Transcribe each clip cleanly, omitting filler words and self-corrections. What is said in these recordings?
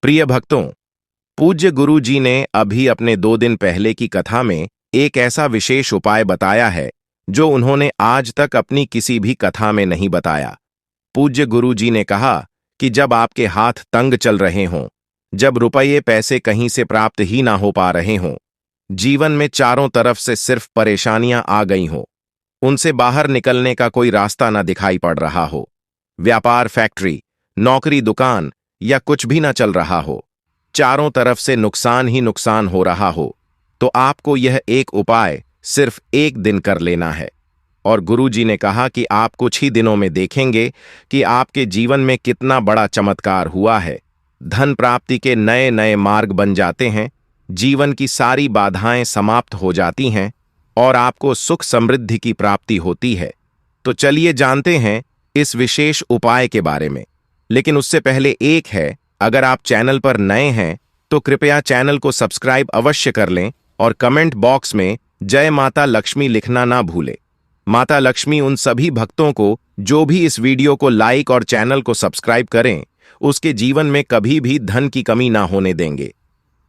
प्रिय भक्तों, पूज्य गुरु जी ने अभी अपने 2 दिन पहले की कथा में एक ऐसा विशेष उपाय बताया है जो उन्होंने आज तक अपनी किसी भी कथा में नहीं बताया। पूज्य गुरु जी ने कहा कि जब आपके हाथ तंग चल रहे हों, जब रुपये पैसे कहीं से प्राप्त ही ना हो पा रहे हों, जीवन में चारों तरफ से सिर्फ परेशानियां आ गई हों, उनसे बाहर निकलने का कोई रास्ता ना दिखाई पड़ रहा हो, व्यापार, फैक्ट्री, नौकरी, दुकान या कुछ भी ना चल रहा हो, चारों तरफ से नुकसान ही नुकसान हो रहा हो, तो आपको यह एक उपाय सिर्फ 1 दिन कर लेना है। और गुरुजी ने कहा कि आप कुछ ही दिनों में देखेंगे कि आपके जीवन में कितना बड़ा चमत्कार हुआ है। धन प्राप्ति के नए नए मार्ग बन जाते हैं, जीवन की सारी बाधाएं समाप्त हो जाती हैं और आपको सुख समृद्धि की प्राप्ति होती है। तो चलिए जानते हैं इस विशेष उपाय के बारे में। लेकिन उससे पहले एक है, अगर आप चैनल पर नए हैं तो कृपया चैनल को सब्सक्राइब अवश्य कर लें और कमेंट बॉक्स में जय माता लक्ष्मी लिखना ना भूलें। माता लक्ष्मी उन सभी भक्तों को जो भी इस वीडियो को लाइक और चैनल को सब्सक्राइब करें, उसके जीवन में कभी भी धन की कमी ना होने देंगे।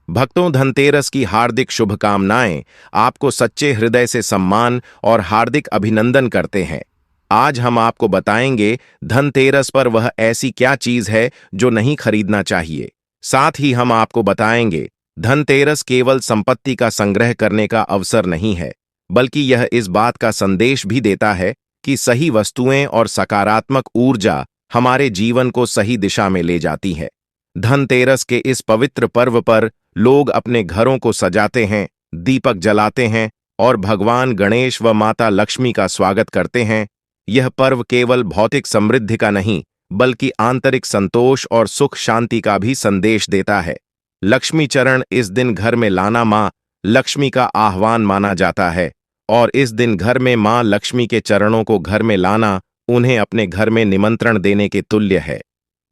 भक्तों, धनतेरस की हार्दिक शुभकामनाएं। आपको सच्चे हृदय से सम्मान और हार्दिक अभिनंदन करते हैं। आज हम आपको बताएंगे धनतेरस पर वह ऐसी क्या चीज है जो नहीं खरीदना चाहिए। साथ ही हम आपको बताएंगे धनतेरस केवल संपत्ति का संग्रह करने का अवसर नहीं है, बल्कि यह इस बात का संदेश भी देता है कि सही वस्तुएं और सकारात्मक ऊर्जा हमारे जीवन को सही दिशा में ले जाती है। धनतेरस के इस पवित्र पर्व पर लोग अपने घरों को सजाते हैं, दीपक जलाते हैं और भगवान गणेश व माता लक्ष्मी का स्वागत करते हैं। यह पर्व केवल भौतिक समृद्धि का नहीं, बल्कि आंतरिक संतोष और सुख शांति का भी संदेश देता है। लक्ष्मी चरण इस दिन घर में लाना मां लक्ष्मी का आह्वान माना जाता है और इस दिन घर में मां लक्ष्मी के चरणों को घर में लाना उन्हें अपने घर में निमंत्रण देने के तुल्य है।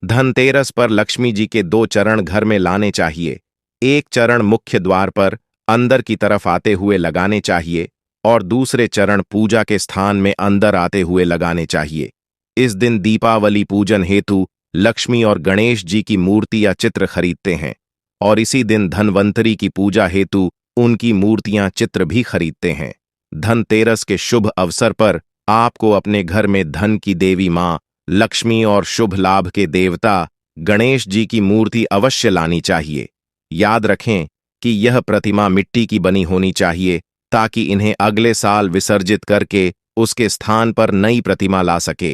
धनतेरस पर लक्ष्मी जी के 2 चरण घर में लाने चाहिए। एक चरण मुख्य द्वार पर अंदर की तरफ आते हुए लगाने चाहिए और दूसरे चरण पूजा के स्थान में अंदर आते हुए लगाने चाहिए। इस दिन दीपावली पूजन हेतु लक्ष्मी और गणेश जी की मूर्ति या चित्र खरीदते हैं और इसी दिन धनवंतरी की पूजा हेतु उनकी मूर्तियां, चित्र भी खरीदते हैं। धनतेरस के शुभ अवसर पर आपको अपने घर में धन की देवी मां लक्ष्मी और शुभ लाभ के देवता गणेश जी की मूर्ति अवश्य लानी चाहिए। याद रखें कि यह प्रतिमा मिट्टी की बनी होनी चाहिए ताकि इन्हें अगले साल विसर्जित करके उसके स्थान पर नई प्रतिमा ला सके।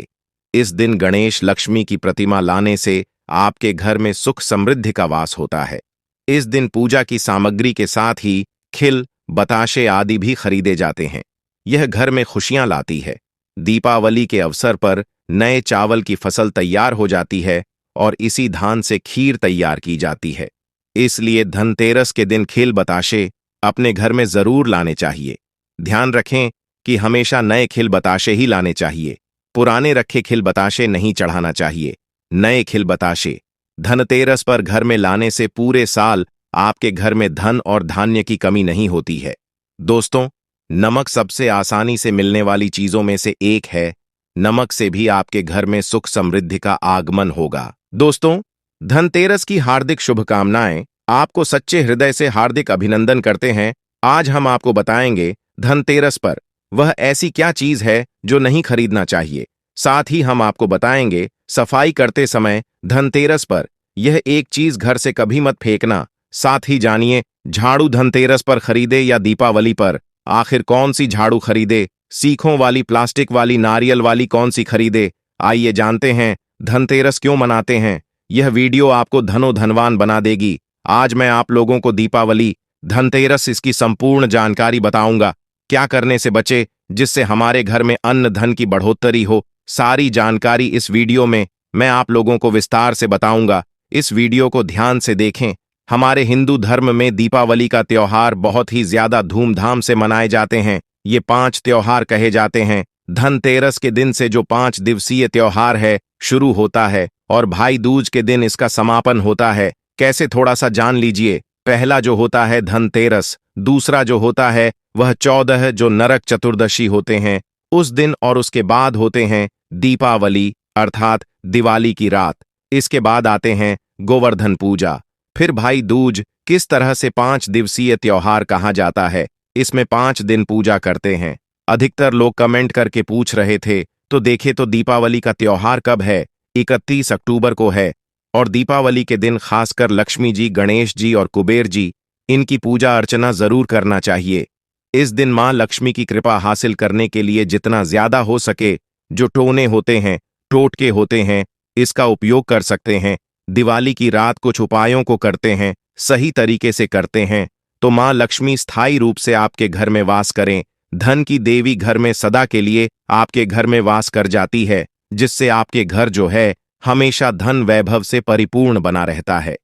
इस दिन गणेश लक्ष्मी की प्रतिमा लाने से आपके घर में सुख समृद्धि का वास होता है। इस दिन पूजा की सामग्री के साथ ही खिल, बताशे आदि भी खरीदे जाते हैं। यह घर में खुशियां लाती है। दीपावली के अवसर पर नए चावल की फसल तैयार हो जाती है और इसी धान से खीर तैयार की जाती है। इसलिए धनतेरस के दिन खिल, बताशे अपने घर में जरूर लाने चाहिए। ध्यान रखें कि हमेशा नए खिल बताशे ही लाने चाहिए। पुराने रखे खिल बताशे नहीं चढ़ाना चाहिए। नए खिल बताशे धनतेरस पर घर में लाने से पूरे साल आपके घर में धन और धान्य की कमी नहीं होती है। दोस्तों, नमक सबसे आसानी से मिलने वाली चीजों में से एक है। नमक से भी आपके घर में सुख समृद्धि का आगमन होगा। दोस्तों, धनतेरस की हार्दिक शुभकामनाएं। आपको सच्चे हृदय से हार्दिक अभिनंदन करते हैं। आज हम आपको बताएंगे धनतेरस पर वह ऐसी क्या चीज है जो नहीं खरीदना चाहिए। साथ ही हम आपको बताएंगे सफाई करते समय धनतेरस पर यह एक चीज घर से कभी मत फेंकना। साथ ही जानिए झाड़ू धनतेरस पर खरीदे या दीपावली पर, आखिर कौन सी झाड़ू खरीदे, सीखों वाली, प्लास्टिक वाली, नारियल वाली, कौन सी खरीदे। आइए जानते हैं धनतेरस क्यों मनाते हैं। यह वीडियो आपको धनो धनवान बना देगी। आज मैं आप लोगों को दीपावली, धनतेरस, इसकी संपूर्ण जानकारी बताऊंगा। क्या करने से बचे जिससे हमारे घर में अन्न धन की बढ़ोतरी हो। सारी जानकारी इस वीडियो में मैं आप लोगों को विस्तार से बताऊंगा। इस वीडियो को ध्यान से देखें। हमारे हिंदू धर्म में दीपावली का त्योहार बहुत ही ज्यादा धूमधाम से मनाए जाते हैं। ये 5 त्योहार कहे जाते हैं। धनतेरस के दिन से जो 5 दिवसीय त्योहार है शुरू होता है और भाई दूज के दिन इसका समापन होता है। कैसे, थोड़ा सा जान लीजिए। पहला जो होता है धनतेरस, दूसरा जो होता है वह 14 जो नरक चतुर्दशी होते हैं उस दिन, और उसके बाद होते हैं दीपावली अर्थात दिवाली की रात। इसके बाद आते हैं गोवर्धन पूजा। फिर भाई दूज किस तरह से 5 दिवसीय त्योहार कहा जाता है। इसमें 5 दिन पूजा करते हैं। अधिकतर लोग कमेंट करके पूछ रहे थे, तो देखे तो दीपावली का त्योहार कब है? 31 अक्टूबर को है। और दीपावली के दिन खासकर लक्ष्मी जी, गणेश जी और कुबेर जी, इनकी पूजा अर्चना जरूर करना चाहिए। इस दिन मां लक्ष्मी की कृपा हासिल करने के लिए जितना ज्यादा हो सके जो टोने होते हैं, टोटके होते हैं, इसका उपयोग कर सकते हैं। दिवाली की रात कुछ उपायों को करते हैं, सही तरीके से करते हैं, तो मां लक्ष्मी स्थायी रूप से आपके घर में वास करें। धन की देवी घर में सदा के लिए आपके घर में वास कर जाती है, जिससे आपके घर जो है हमेशा धन वैभव से परिपूर्ण बना रहता है।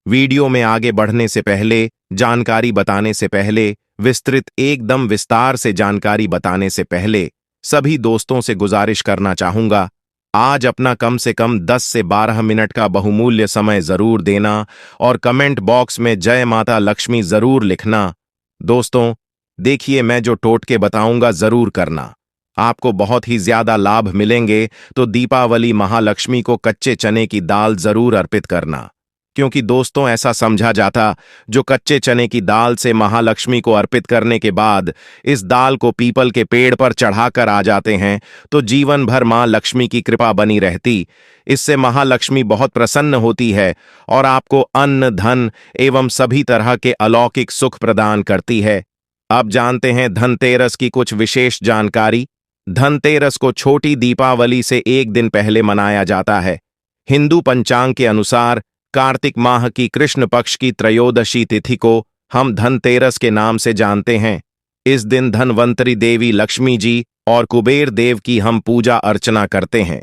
वीडियो में आगे बढ़ने से पहले, जानकारी बताने से पहले, विस्तृत एकदम विस्तार से जानकारी बताने से पहले सभी दोस्तों से गुजारिश करना चाहूंगा, आज अपना कम से कम 10 से 12 मिनट का बहुमूल्य समय जरूर देना और कमेंट बॉक्स में जय माता लक्ष्मी जरूर लिखना। दोस्तों, देखिए, मैं जो टोटके बताऊंगा जरूर करना, आपको बहुत ही ज्यादा लाभ मिलेंगे। तो दीपावली महालक्ष्मी को कच्चे चने की दाल जरूर अर्पित करना, क्योंकि दोस्तों ऐसा समझा जाता, जो कच्चे चने की दाल से महालक्ष्मी को अर्पित करने के बाद इस दाल को पीपल के पेड़ पर चढ़ाकर आ जाते हैं, तो जीवन भर मां लक्ष्मी की कृपा बनी रहती। इससे महालक्ष्मी बहुत प्रसन्न होती है और आपको अन्न, धन एवं सभी तरह के अलौकिक सुख प्रदान करती है। अब जानते हैं धनतेरस की कुछ विशेष जानकारी। धनतेरस को छोटी दीपावली से एक दिन पहले मनाया जाता है। हिंदू पंचांग के अनुसार कार्तिक माह की कृष्ण पक्ष की त्रयोदशी तिथि को हम धनतेरस के नाम से जानते हैं। इस दिन धनवंतरी देवी लक्ष्मी जी और कुबेर देव की हम पूजा अर्चना करते हैं,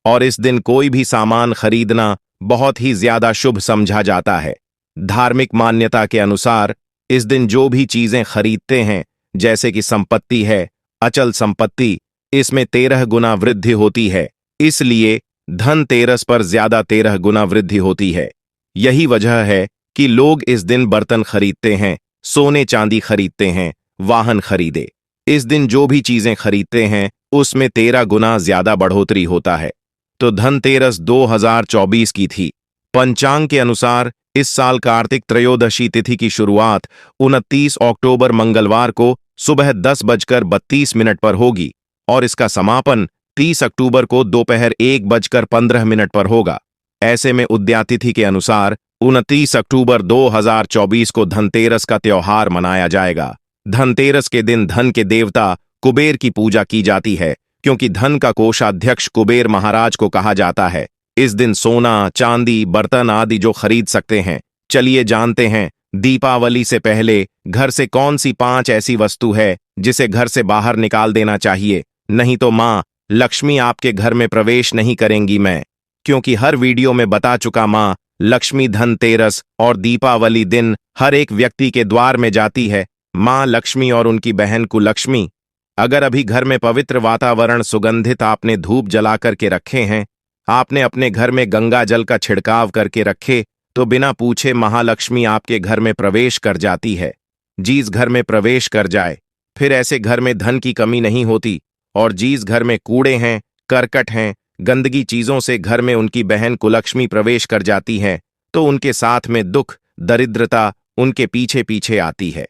और इस दिन कोई भी सामान खरीदना बहुत ही ज्यादा शुभ समझा जाता है। धार्मिक मान्यता के अनुसार इस दिन जो भी चीजें खरीदते हैं, जैसे कि संपत्ति है, अचल संपत्ति, इसमें 13 गुना वृद्धि होती है। इसलिए धनतेरस पर ज्यादा 13 गुना वृद्धि होती है। यही वजह है कि लोग इस दिन बर्तन खरीदते हैं, सोने चांदी खरीदते हैं, वाहन खरीदे। इस दिन जो भी चीजें खरीदते हैं उसमें 13 गुना ज्यादा बढ़ोतरी होता है। तो धनतेरस 2024 की थी। पंचांग के अनुसार इस साल कार्तिक त्रयोदशी तिथि की शुरुआत 29 अक्टूबर मंगलवार को सुबह 10:32 पर होगी और इसका समापन 30 अक्टूबर को दोपहर 1:15 पर होगा। ऐसे में उदयातिथि के अनुसार 29 अक्टूबर 2024 को धनतेरस का त्योहार मनाया जाएगा। धनतेरस के दिन धन के देवता कुबेर की पूजा की जाती है, क्योंकि धन का कोषाध्यक्ष कुबेर महाराज को कहा जाता है। इस दिन सोना, चांदी, बर्तन आदि जो खरीद सकते हैं। चलिए जानते हैं, दीपावली से पहले घर से कौन सी 5 ऐसी वस्तु है जिसे घर से बाहर निकाल देना चाहिए, नहीं तो मां लक्ष्मी आपके घर में प्रवेश नहीं करेंगी। मैं क्योंकि हर वीडियो में बता चुका, मां लक्ष्मी धनतेरस और दीपावली दिन हर एक व्यक्ति के द्वार में जाती है। मां लक्ष्मी और उनकी बहन कुलक्ष्मी। अगर अभी घर में पवित्र वातावरण, सुगंधित आपने धूप जला करके रखे हैं, आपने अपने घर में गंगा जल का छिड़काव करके रखे, तो बिना पूछे महालक्ष्मी आपके घर में प्रवेश कर जाती है। जिस घर में प्रवेश कर जाए, फिर ऐसे घर में धन की कमी नहीं होती। और जिस घर में कूड़े हैं, करकट हैं, गंदगी चीजों से घर में उनकी बहन कुलक्ष्मी प्रवेश कर जाती हैं, तो उनके साथ में दुख, दरिद्रता उनके पीछे पीछे आती है।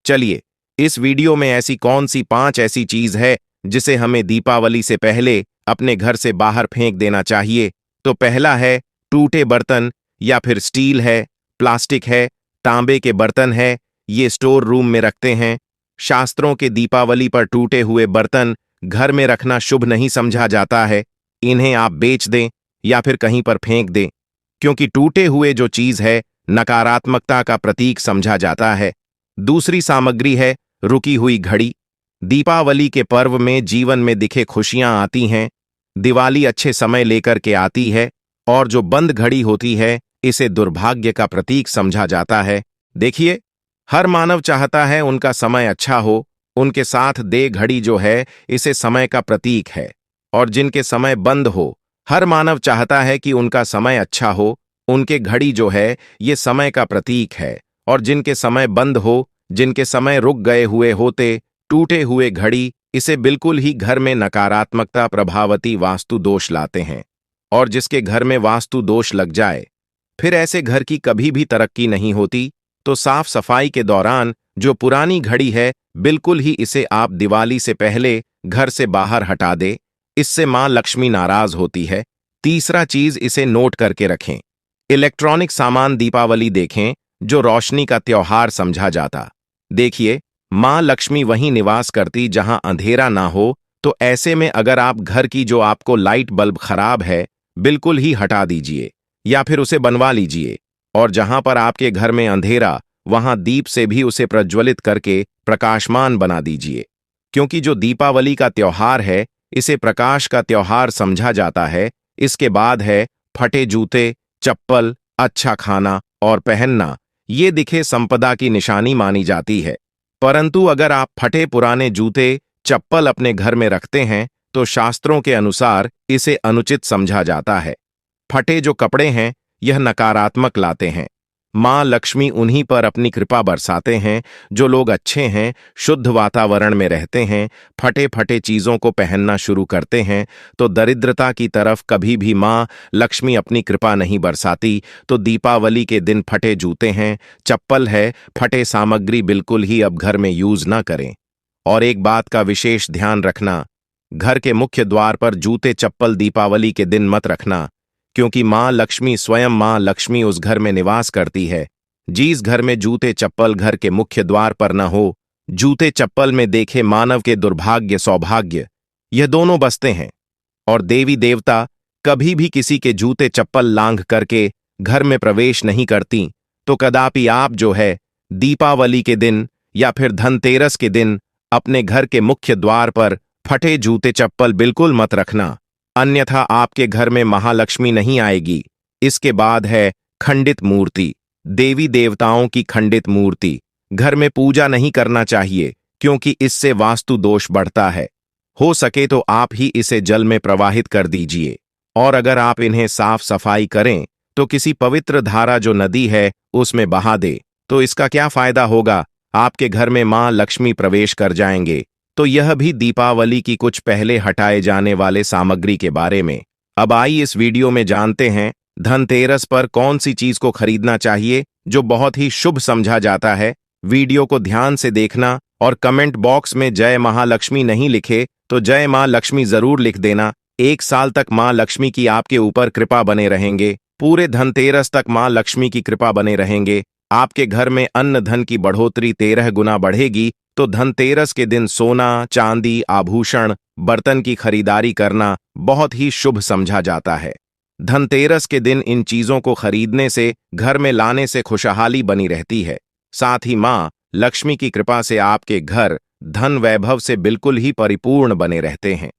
चलिए, इस वीडियो में ऐसी कौन सी 5 ऐसी चीज है जिसे हमें दीपावली से पहले अपने घर से बाहर फेंक देना चाहिए। तो पहला है टूटे बर्तन, या फिर स्टील है, प्लास्टिक है, तांबे के बर्तन है, ये स्टोर रूम में रखते हैं। शास्त्रों के दीपावली पर टूटे हुए बर्तन घर में रखना शुभ नहीं समझा जाता है। इन्हें आप बेच दें या फिर कहीं पर फेंक दें, क्योंकि टूटे हुए जो चीज है नकारात्मकता का प्रतीक समझा जाता है। दूसरी सामग्री है रुकी हुई घड़ी। दीपावली के पर्व में जीवन में दिखे खुशियां आती हैं। दिवाली अच्छे समय लेकर के आती है, और जो बंद घड़ी होती है इसे दुर्भाग्य का प्रतीक समझा जाता है। देखिए, हर मानव चाहता है उनका समय अच्छा हो, उनके साथ दे घड़ी जो है इसे समय का प्रतीक है। और जिनके समय बंद हो, हर मानव चाहता है कि उनका समय अच्छा हो, उनके घड़ी जो है ये समय का प्रतीक है। और जिनके समय बंद हो, जिनके समय रुक गए हुए होते, टूटे हुए घड़ी, इसे बिल्कुल ही घर में नकारात्मकता प्रभावती वास्तु दोष लाते हैं। और जिसके घर में वास्तु दोष लग जाए, फिर ऐसे घर की कभी भी तरक्की नहीं होती। तो साफ सफाई के दौरान जो पुरानी घड़ी है, बिल्कुल ही इसे आप दिवाली से पहले घर से बाहर हटा दे। इससे मां लक्ष्मी नाराज होती है। तीसरा चीज, इसे नोट करके रखें। इलेक्ट्रॉनिक सामान दीपावली देखें, जो रोशनी का त्योहार समझा जाता। देखिए, मां लक्ष्मी वहीं निवास करती जहां अंधेरा ना हो। तो ऐसे में अगर आप घर की जो आपको लाइट बल्ब खराब है, बिल्कुल ही हटा दीजिए या फिर उसे बनवा लीजिए। और जहां पर आपके घर में अंधेरा, वहां दीप से भी उसे प्रज्वलित करके प्रकाशमान बना दीजिए। क्योंकि जो दीपावली का त्योहार है, इसे प्रकाश का त्योहार समझा जाता है। इसके बाद है फटे जूते, चप्पल, अच्छा खाना और पहनना। ये दिखे संपदा की निशानी मानी जाती है। परंतु अगर आप फटे पुराने जूते, चप्पल अपने घर में रखते हैं, तो शास्त्रों के अनुसार इसे अनुचित समझा जाता है। फटे जो कपड़े हैं, यह नकारात्मक लाते हैं। मां लक्ष्मी उन्हीं पर अपनी कृपा बरसाते हैं जो लोग अच्छे हैं, शुद्ध वातावरण में रहते हैं। फटे फटे चीजों को पहनना शुरू करते हैं तो दरिद्रता की तरफ कभी भी मां लक्ष्मी अपनी कृपा नहीं बरसाती। तो दीपावली के दिन फटे जूते हैं, चप्पल है, फटे सामग्री बिल्कुल ही अब घर में यूज ना करें। और एक बात का विशेष ध्यान रखना, घर के मुख्य द्वार पर जूते चप्पल दीपावली के दिन मत रखना। क्योंकि मां लक्ष्मी स्वयं मां लक्ष्मी उस घर में निवास करती है। जिस घर में जूते चप्पल घर के मुख्य द्वार पर न हो, जूते चप्पल में देखे मानव के दुर्भाग्य सौभाग्य, यह दोनों बसते हैं। और देवी देवता कभी भी किसी के जूते चप्पल लांघ करके घर में प्रवेश नहीं करती। तो कदापि आप जो है दीपावली के दिन या फिर धनतेरस के दिन अपने घर के मुख्य द्वार पर फटे जूते चप्पल बिल्कुल मत रखना, अन्यथा आपके घर में महालक्ष्मी नहीं आएगी। इसके बाद है खंडित मूर्ति। देवी देवताओं की खंडित मूर्ति घर में पूजा नहीं करना चाहिए, क्योंकि इससे वास्तु दोष बढ़ता है। हो सके तो आप ही इसे जल में प्रवाहित कर दीजिए। और अगर आप इन्हें साफ सफाई करें तो किसी पवित्र धारा जो नदी है उसमें बहा दे। तो इसका क्या फायदा होगा, आपके घर में मां लक्ष्मी प्रवेश कर जाएंगे। तो यह भी दीपावली की कुछ पहले हटाए जाने वाले सामग्री के बारे में। अब आइए इस वीडियो में जानते हैं धनतेरस पर कौन सी चीज को खरीदना चाहिए जो बहुत ही शुभ समझा जाता है। वीडियो को ध्यान से देखना और कमेंट बॉक्स में जय महालक्ष्मी नहीं लिखे तो जय मां लक्ष्मी जरूर लिख देना। 1 साल तक मां लक्ष्मी की आपके ऊपर कृपा बने रहेंगे। पूरे धनतेरस तक मां लक्ष्मी की कृपा बने रहेंगे। आपके घर में अन्न धन की बढ़ोतरी 13 गुना बढ़ेगी। तो धनतेरस के दिन सोना, चांदी, आभूषण, बर्तन की खरीदारी करना बहुत ही शुभ समझा जाता है। धनतेरस के दिन इन चीजों को खरीदने से, घर में लाने से खुशहाली बनी रहती है। साथ ही मां लक्ष्मी की कृपा से आपके घर धन वैभव से बिल्कुल ही परिपूर्ण बने रहते हैं।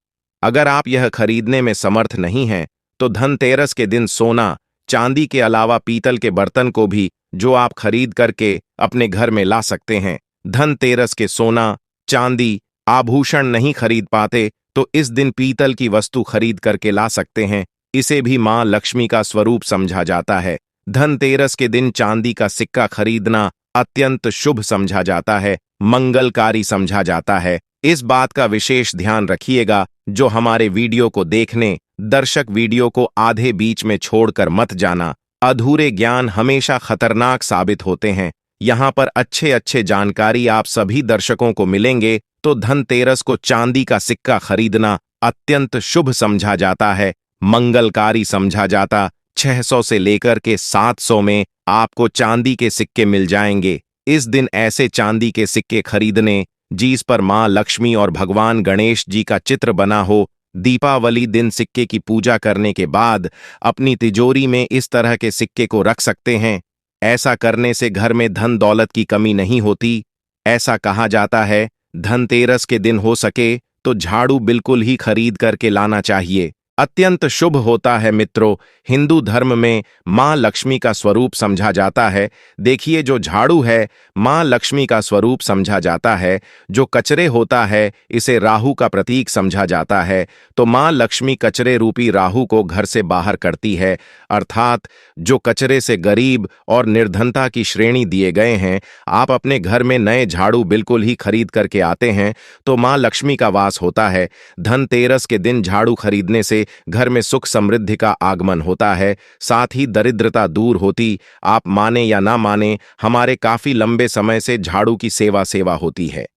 अगर आप यह खरीदने में समर्थ नहीं हैं, तो धनतेरस के दिन सोना, चांदी के अलावा पीतल के बर्तन को भी जो आप खरीद करके अपने घर में ला सकते हैं। धनतेरस के सोना, चांदी, आभूषण नहीं खरीद पाते तो इस दिन पीतल की वस्तु खरीद करके ला सकते हैं। इसे भी मां लक्ष्मी का स्वरूप समझा जाता है। धनतेरस के दिन चांदी का सिक्का खरीदना अत्यंत शुभ समझा जाता है, मंगलकारी समझा जाता है। इस बात का विशेष ध्यान रखिएगा। जो हमारे वीडियो को देखने दर्शक वीडियो को आधे बीच में छोड़कर मत जाना। अधूरे ज्ञान हमेशा खतरनाक साबित होते हैं। यहाँ पर अच्छे अच्छे जानकारी आप सभी दर्शकों को मिलेंगे। तो धनतेरस को चांदी का सिक्का खरीदना अत्यंत शुभ समझा जाता है, मंगलकारी समझा जाता। 600 से लेकर के 700 में आपको चांदी के सिक्के मिल जाएंगे। इस दिन ऐसे चांदी के सिक्के खरीदने जिस पर मां लक्ष्मी और भगवान गणेश जी का चित्र बना हो। दीपावली दिन सिक्के की पूजा करने के बाद अपनी तिजोरी में इस तरह के सिक्के को रख सकते हैं। ऐसा करने से घर में धन दौलत की कमी नहीं होती। ऐसा कहा जाता है धनतेरस के दिन हो सके तो झाड़ू बिल्कुल ही खरीद करके लाना चाहिए, अत्यंत शुभ होता है। मित्रों, हिंदू धर्म में मां लक्ष्मी का स्वरूप समझा जाता है। देखिए, जो झाड़ू है मां लक्ष्मी का स्वरूप समझा जाता है। जो कचरे होता है इसे राहु का प्रतीक समझा जाता है। तो मां लक्ष्मी कचरे रूपी राहु को घर से बाहर करती है। अर्थात जो कचरे से गरीब और निर्धनता की श्रेणी दिए गए हैं, आप अपने घर में नए झाड़ू बिल्कुल ही खरीद करके आते हैं तो मां लक्ष्मी का वास होता है। धनतेरस के दिन झाड़ू खरीदने से घर में सुख समृद्धि का आगमन होता है, साथ ही दरिद्रता दूर होती। आप माने या ना माने, हमारे काफी लंबे समय से झाड़ू की सेवा होती है।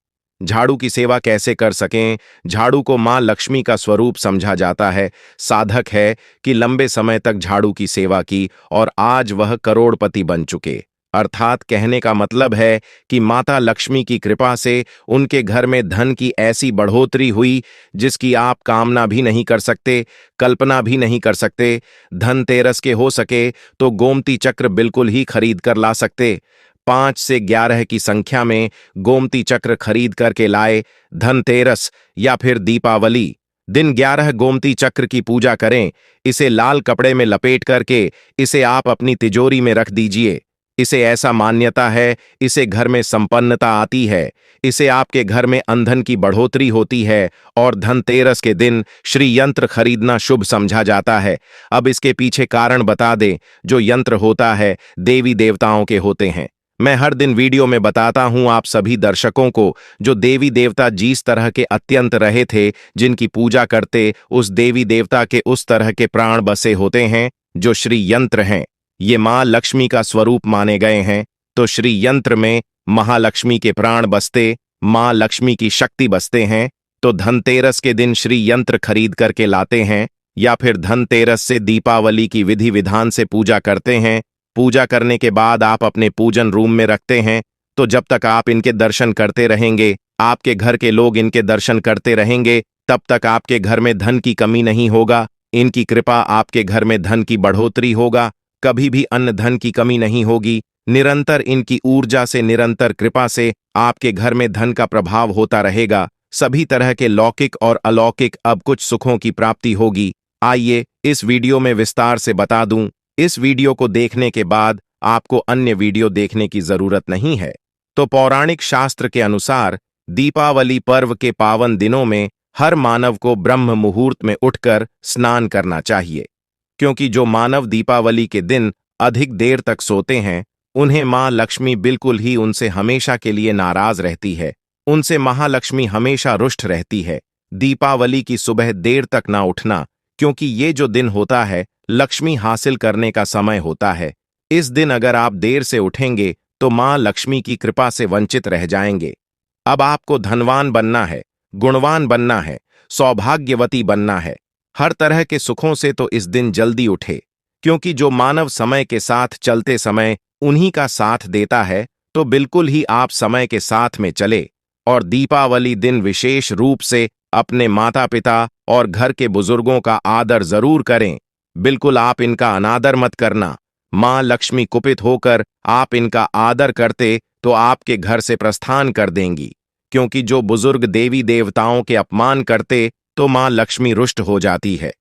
झाड़ू की सेवा कैसे कर सकें? झाड़ू को मां लक्ष्मी का स्वरूप समझा जाता है। साधक है कि लंबे समय तक झाड़ू की सेवा की और आज वह करोड़पति बन चुके। अर्थात कहने का मतलब है कि माता लक्ष्मी की कृपा से उनके घर में धन की ऐसी बढ़ोतरी हुई जिसकी आप कामना भी नहीं कर सकते, कल्पना भी नहीं कर सकते। धनतेरस के हो सके तो गोमती चक्र बिल्कुल ही खरीद कर ला सकते। 5 से 11 की संख्या में गोमती चक्र खरीद करके लाए। धनतेरस या फिर दीपावली दिन 11 गोमती चक्र की पूजा करें। इसे लाल कपड़े में लपेट करके इसे आप अपनी तिजोरी में रख दीजिए। इसे ऐसा मान्यता है, इसे घर में संपन्नता आती है, इसे आपके घर में अंधन की बढ़ोतरी होती है और धनतेरस के दिन श्री यंत्र खरीदना शुभ समझा जाता है। अब इसके पीछे कारण बता दें। जो यंत्र होता है देवी देवताओं के होते हैं। मैं हर दिन वीडियो में बताता हूं आप सभी दर्शकों को, जो देवी देवता जिस तरह के अत्यंत रहे थे, जिनकी पूजा करते उस देवी देवता के उस तरह के प्राण बसे होते हैं जो श्री यंत्र हैं। ये मां लक्ष्मी का स्वरूप माने गए हैं, तो श्री यंत्र में महालक्ष्मी के प्राण बसते, मां लक्ष्मी की शक्ति बसते हैं। तो धनतेरस के दिन श्री यंत्र खरीद करके लाते हैं या फिर धनतेरस से दीपावली की विधि विधान से पूजा करते हैं। पूजा करने के बाद आप अपने पूजन रूम में रखते हैं। तो जब तक आप इनके दर्शन करते रहेंगे, आपके घर के लोग इनके दर्शन करते रहेंगे, तब तक आपके घर में धन की कमी नहीं होगा। इनकी कृपा आपके घर में धन की बढ़ोतरी होगा, कभी भी अन्न धन की कमी नहीं होगी। निरंतर इनकी ऊर्जा से, निरंतर कृपा से आपके घर में धन का प्रभाव होता रहेगा। सभी तरह के लौकिक और अलौकिक अब कुछ सुखों की प्राप्ति होगी। आइए इस वीडियो में विस्तार से बता दूं। इस वीडियो को देखने के बाद आपको अन्य वीडियो देखने की जरूरत नहीं है। तो पौराणिक शास्त्र के अनुसार दीपावली पर्व के पावन दिनों में हर मानव को ब्रह्म मुहूर्त में उठकर स्नान करना चाहिए, क्योंकि जो मानव दीपावली के दिन अधिक देर तक सोते हैं, उन्हें मां लक्ष्मी बिल्कुल ही उनसे हमेशा के लिए नाराज रहती है। उनसे महालक्ष्मी हमेशा रुष्ट रहती है। दीपावली की सुबह देर तक ना उठना, क्योंकि ये जो दिन होता है लक्ष्मी हासिल करने का समय होता है। इस दिन अगर आप देर से उठेंगे तो मां लक्ष्मी की कृपा से वंचित रह जाएंगे। अब आपको धनवान बनना है, गुणवान बनना है, सौभाग्यवती बनना है, हर तरह के सुखों से तो इस दिन जल्दी उठे, क्योंकि जो मानव समय के साथ चलते समय उन्हीं का साथ देता है। तो बिल्कुल ही आप समय के साथ में चले और दीपावली दिन विशेष रूप से अपने माता पिता और घर के बुजुर्गों का आदर जरूर करें। बिल्कुल आप इनका अनादर मत करना। मां लक्ष्मी कुपित होकर आप इनका आदर करते तो आपके घर से प्रस्थान कर देंगी, क्योंकि जो बुजुर्ग देवी देवताओं के अपमान करते तो मां लक्ष्मी रुष्ट हो जाती है।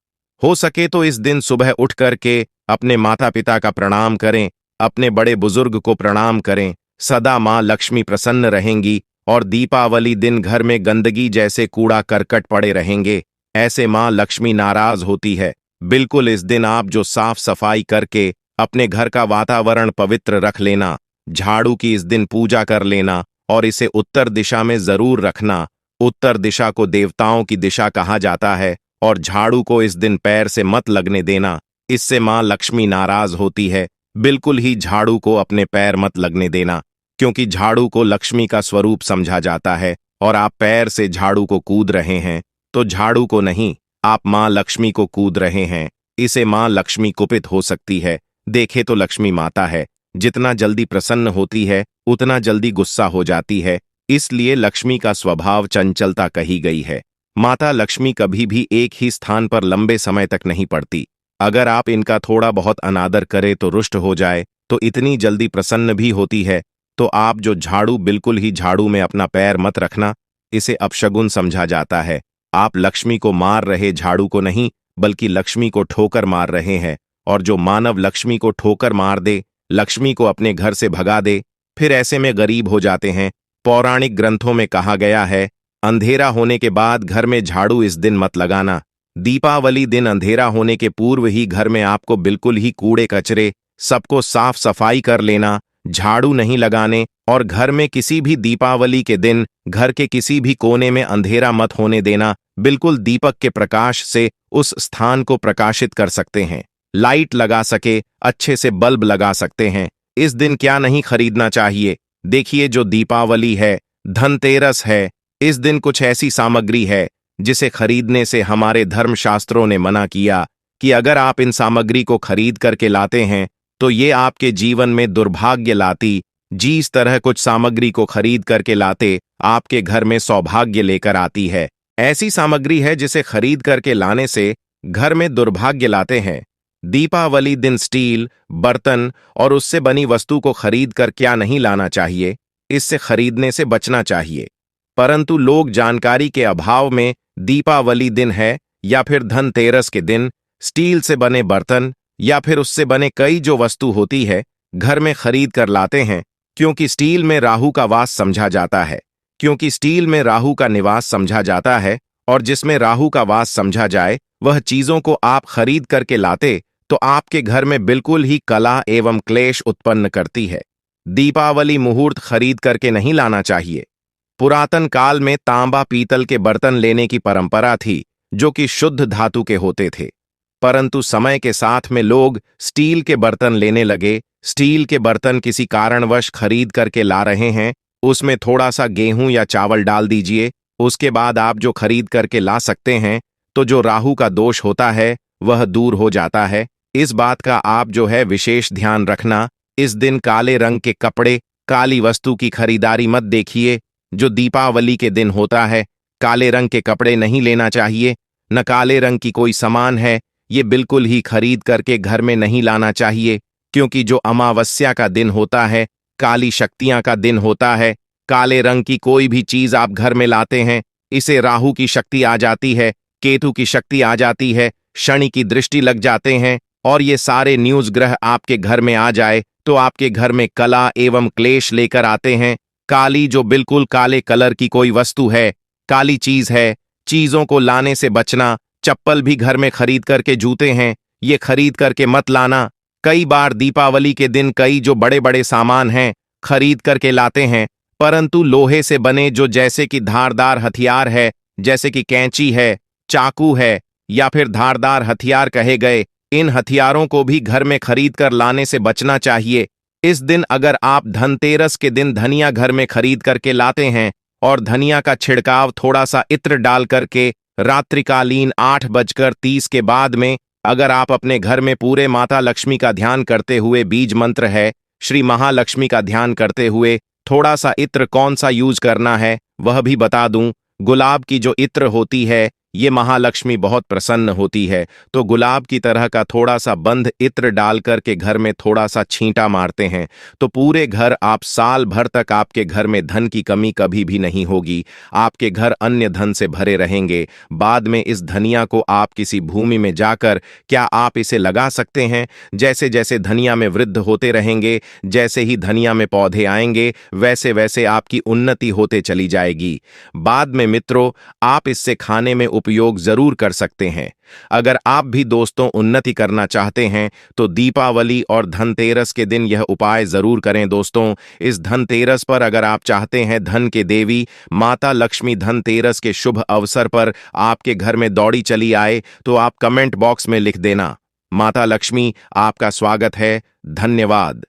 हो सके तो इस दिन सुबह उठ करके अपने माता पिता का प्रणाम करें, अपने बड़े बुजुर्ग को प्रणाम करें। सदा मां लक्ष्मी प्रसन्न रहेंगी और दीपावली दिन घर में गंदगी जैसे कूड़ा करकट पड़े रहेंगे, ऐसे मां लक्ष्मी नाराज होती है। बिल्कुल इस दिन आप जो साफ सफाई करके अपने घर का वातावरण पवित्र रख लेना, झाड़ू की इस दिन पूजा कर लेना और इसे उत्तर दिशा में जरूर रखना। उत्तर दिशा को देवताओं की दिशा कहा जाता है और झाड़ू को इस दिन पैर से मत लगने देना, इससे मां लक्ष्मी नाराज होती है। बिल्कुल ही झाड़ू को अपने पैर मत लगने देना, क्योंकि झाड़ू को लक्ष्मी का स्वरूप समझा जाता है और आप पैर से झाड़ू को कूद रहे हैं, तो झाड़ू को नहीं, आप मां लक्ष्मी को कूद रहे हैं। इसे मां लक्ष्मी कुपित हो सकती है। देखे तो लक्ष्मी माता है, जितना जल्दी प्रसन्न होती है उतना जल्दी गुस्सा हो जाती है, इसलिए लक्ष्मी का स्वभाव चंचलता कही गई है। माता लक्ष्मी कभी भी एक ही स्थान पर लंबे समय तक नहीं पड़ती। अगर आप इनका थोड़ा बहुत अनादर करें तो रुष्ट हो जाए, तो इतनी जल्दी प्रसन्न भी होती है। तो आप जो झाड़ू, बिल्कुल ही झाड़ू में अपना पैर मत रखना, इसे अपशगुन समझा जाता है। आप लक्ष्मी को मार रहे, झाड़ू को नहीं, बल्कि लक्ष्मी को ठोकर मार रहे हैं। और जो मानव लक्ष्मी को ठोकर मार दे, लक्ष्मी को अपने घर से भगा दे, फिर ऐसे में गरीब हो जाते हैं। पौराणिक ग्रंथों में कहा गया है, अंधेरा होने के बाद घर में झाड़ू इस दिन मत लगाना। दीपावली दिन अंधेरा होने के पूर्व ही घर में आपको बिल्कुल ही कूड़े कचरे सबको साफ सफाई कर लेना, झाड़ू नहीं लगाने। और घर में किसी भी दीपावली के दिन घर के किसी भी कोने में अंधेरा मत होने देना। बिल्कुल दीपक के प्रकाश से उस स्थान को प्रकाशित कर सकते हैं। लाइट लगा सके, अच्छे से बल्ब लगा सकते हैं। इस दिन क्या नहीं खरीदना चाहिए? देखिए, जो दीपावली है, धनतेरस है, इस दिन कुछ ऐसी सामग्री है जिसे खरीदने से हमारे धर्मशास्त्रों ने मना किया कि अगर आप इन सामग्री को खरीद करके लाते हैं तो ये आपके जीवन में दुर्भाग्य लाती। जिस तरह कुछ सामग्री को खरीद करके लाते आपके घर में सौभाग्य लेकर आती है, ऐसी सामग्री है जिसे खरीद करके लाने से घर में दुर्भाग्य लाते हैं। दीपावली दिन स्टील, बर्तन और उससे बनी वस्तु को खरीद कर क्या नहीं लाना चाहिए, इससे खरीदने से बचना चाहिए। परंतु लोग जानकारी के अभाव में दीपावली दिन है या फिर धनतेरस के दिन स्टील से बने बर्तन या फिर उससे बने कई जो वस्तु होती है घर में खरीद कर लाते हैं, क्योंकि स्टील में राहु का वास समझा जाता है। क्योंकि स्टील में राहु का निवास समझा जाता है और जिसमें राहु का वास समझा जाए वह चीजों को आप खरीद करके लाते तो आपके घर में बिल्कुल ही कलह एवं क्लेश उत्पन्न करती है। दीपावली मुहूर्त खरीद करके नहीं लाना चाहिए। पुरातन काल में तांबा पीतल के बर्तन लेने की परंपरा थी जो कि शुद्ध धातु के होते थे, परंतु समय के साथ में लोग स्टील के बर्तन लेने लगे। स्टील के बर्तन किसी कारणवश खरीद करके ला रहे हैं, उसमें थोड़ा सा गेहूं या चावल डाल दीजिए, उसके बाद आप जो खरीद करके ला सकते हैं तो जो राहु का दोष होता है वह दूर हो जाता है। इस बात का आप जो है विशेष ध्यान रखना। इस दिन काले रंग के कपड़े, काली वस्तु की खरीदारी मत देखिए। जो दीपावली के दिन होता है, काले रंग के कपड़े नहीं लेना चाहिए, न काले रंग की कोई सामान है ये बिल्कुल ही खरीद करके घर में नहीं लाना चाहिए। क्योंकि जो अमावस्या का दिन होता है, काली शक्तियां का दिन होता है, काले रंग की कोई भी चीज आप घर में लाते हैं इसे राहु की शक्ति आ जाती है, केतु की शक्ति आ जाती है, शनि की दृष्टि लग जाते हैं और ये सारे न्यूज ग्रह आपके घर में आ जाए तो आपके घर में कला एवं क्लेश लेकर आते हैं। काली जो बिल्कुल काले कलर की कोई वस्तु है, काली चीज है, चीजों को लाने से बचना। चप्पल भी घर में खरीद करके, जूते हैं ये खरीद करके मत लाना। कई बार दीपावली के दिन कई जो बड़े बड़े सामान हैं खरीद करके लाते हैं, परंतु लोहे से बने जो जैसे कि धारदार हथियार है, जैसे कि कैंची है, चाकू है या फिर धारदार हथियार कहे गए, इन हथियारों को भी घर में खरीद कर लाने से बचना चाहिए। इस दिन अगर आप धनतेरस के दिन धनिया घर में खरीद करके लाते हैं और धनिया का छिड़काव थोड़ा सा इत्र डाल करके रात्रिकालीन 8:30 के बाद में अगर आप अपने घर में पूरे माता लक्ष्मी का ध्यान करते हुए, बीज मंत्र है श्री महालक्ष्मी का ध्यान करते हुए, थोड़ा सा इत्र कौन सा यूज करना है वह भी बता दूं। गुलाब की जो इत्र होती है ये महालक्ष्मी बहुत प्रसन्न होती है, तो गुलाब की तरह का थोड़ा सा बंद इत्र डाल करके घर में थोड़ा सा छींटा मारते हैं तो पूरे घर आप साल भर तक आपके घर में धन की कमी कभी भी नहीं होगी। आपके घर अन्य धन से भरे रहेंगे। बाद में इस धनिया को आप किसी भूमि में जाकर क्या आप इसे लगा सकते हैं। जैसे जैसे धनिया में वृद्ध होते रहेंगे, जैसे ही धनिया में पौधे आएंगे वैसे वैसे आपकी उन्नति होते चली जाएगी। बाद में मित्रों आप इससे खाने में उपयोग जरूर कर सकते हैं। अगर आप भी दोस्तों उन्नति करना चाहते हैं तो दीपावली और धनतेरस के दिन यह उपाय जरूर करें। दोस्तों इस धनतेरस पर अगर आप चाहते हैं धन के देवी माता लक्ष्मी धनतेरस के शुभ अवसर पर आपके घर में दौड़ी चली आए तो आप कमेंट बॉक्स में लिख देना, माता लक्ष्मी आपका स्वागत है। धन्यवाद।